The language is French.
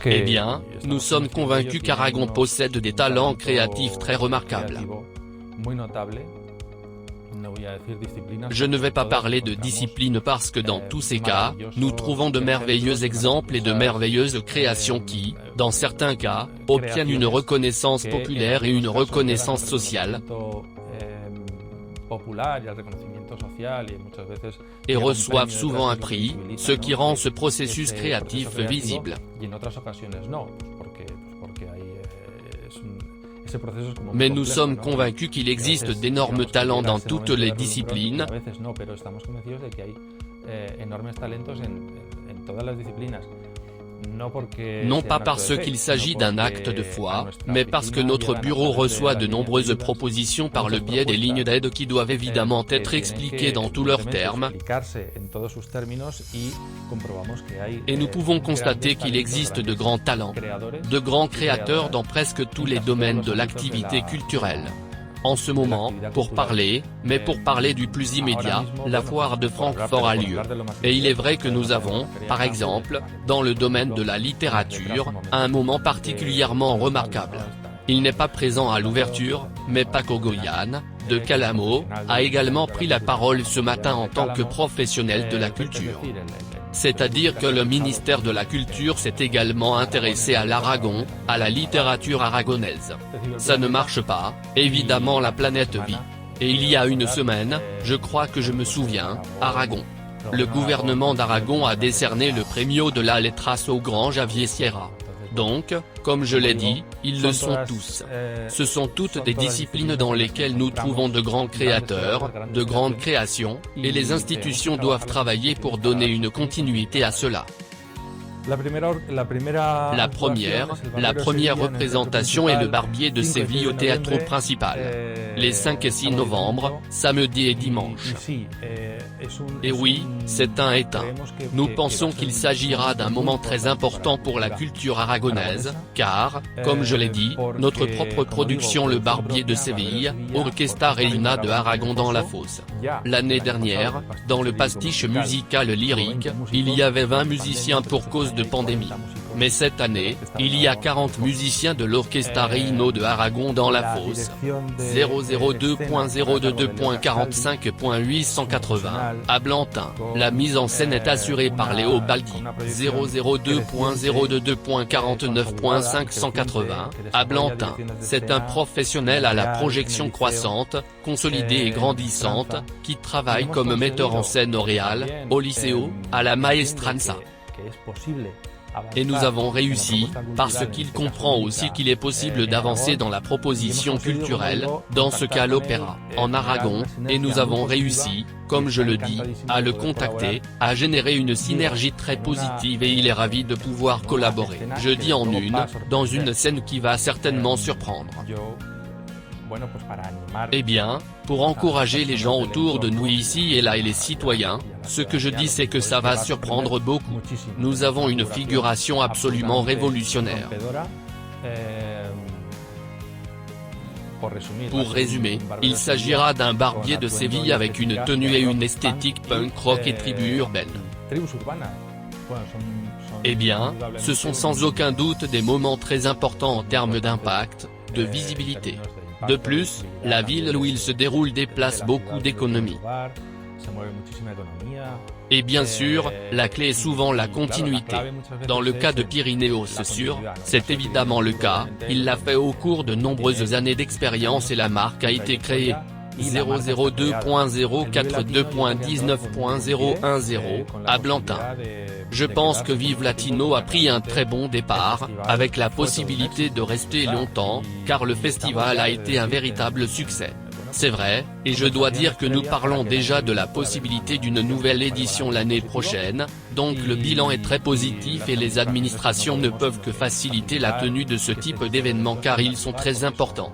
Eh bien, nous sommes convaincus qu'Aragon possède des talents créatifs très remarquables. Je ne vais pas parler de discipline parce que dans tous ces cas, nous trouvons de merveilleux exemples et de merveilleuses créations qui, dans certains cas, obtiennent une reconnaissance populaire et une reconnaissance sociale, et reçoivent souvent un prix, ce qui rend ce processus créatif visible. Mais nous sommes convaincus qu'il existe d'énormes talents dans toutes les disciplines, non pas parce qu'il s'agit d'un acte de foi, mais parce que notre bureau reçoit de nombreuses propositions par le biais des lignes d'aide qui doivent évidemment être expliquées dans tous leurs termes, et nous pouvons constater qu'il existe de grands talents, de grands créateurs dans presque tous les domaines de l'activité culturelle. En ce moment, pour parler du plus immédiat, la foire de Francfort a lieu. Et il est vrai que nous avons, par exemple, dans le domaine de la littérature, un moment particulièrement remarquable. Il n'est pas présent à l'ouverture, mais Paco Goyan, de Calamo, a également pris la parole ce matin en tant que professionnel de la culture. C'est-à-dire que le ministère de la Culture s'est également intéressé à l'Aragon, à la littérature aragonaise. Ça ne marche pas, évidemment la planète vit. Et il y a une semaine, je crois que je me souviens, Aragon. Le gouvernement d'Aragon a décerné le Premio de la Letras au grand Javier Sierra. Donc, comme je l'ai dit, ils le sont tous. Ce sont toutes des disciplines dans lesquelles nous trouvons de grands créateurs, de grandes créations, et les institutions doivent travailler pour donner une continuité à cela. La première représentation est le Barbier de Séville au Théâtre Principal. Les 5 et 6 novembre, samedi et dimanche. Et oui, c'est un état. Nous pensons qu'il s'agira d'un moment très important pour la culture aragonaise, car, comme je l'ai dit, notre propre production Le Barbier de Séville, Orchestra Reina de Aragon dans la fosse. L'année dernière, dans le pastiche musical lyrique, il y avait 20 musiciens pour cause de pandémie. Mais cette année, il y a 40 musiciens de l'Orchestra Reino de Aragon dans la fosse. 002.02.45.880, à Blantin. La mise en scène est assurée par Léo Baldi. 002.022.49.580, à Blantin. C'est un professionnel à la projection croissante, consolidée et grandissante, qui travaille comme metteur en scène au Real, au Liceo, à la Maestranza. Et nous avons réussi, parce qu'il comprend aussi qu'il est possible d'avancer dans la proposition culturelle, dans ce cas l'opéra, en Aragon, et nous avons réussi, comme je le dis, à le contacter, à générer une synergie très positive et il est ravi de pouvoir collaborer. Je dis en dans une scène qui va certainement surprendre. Eh bien, pour encourager les gens autour de nous ici et là et les citoyens, ce que je dis c'est que ça va surprendre beaucoup. Nous avons une figuration absolument révolutionnaire. Pour résumer, il s'agira d'un barbier de Séville avec une tenue et une esthétique punk rock et tribu urbaine. Eh bien, ce sont sans aucun doute des moments très importants en termes d'impact, de visibilité. De plus, la ville où il se déroule déplace beaucoup d'économies. Et bien sûr, la clé est souvent la continuité. Dans le cas de Pyrénéos c'est évidemment le cas, il l'a fait au cours de nombreuses années d'expérience et la marque a été créée. 002.042.19.010, à Blantin. Je pense que Vive Latino a pris un très bon départ, avec la possibilité de rester longtemps, car le festival a été un véritable succès. C'est vrai, et je dois dire que nous parlons déjà de la possibilité d'une nouvelle édition l'année prochaine, donc le bilan est très positif et les administrations ne peuvent que faciliter la tenue de ce type d'événements car ils sont très importants.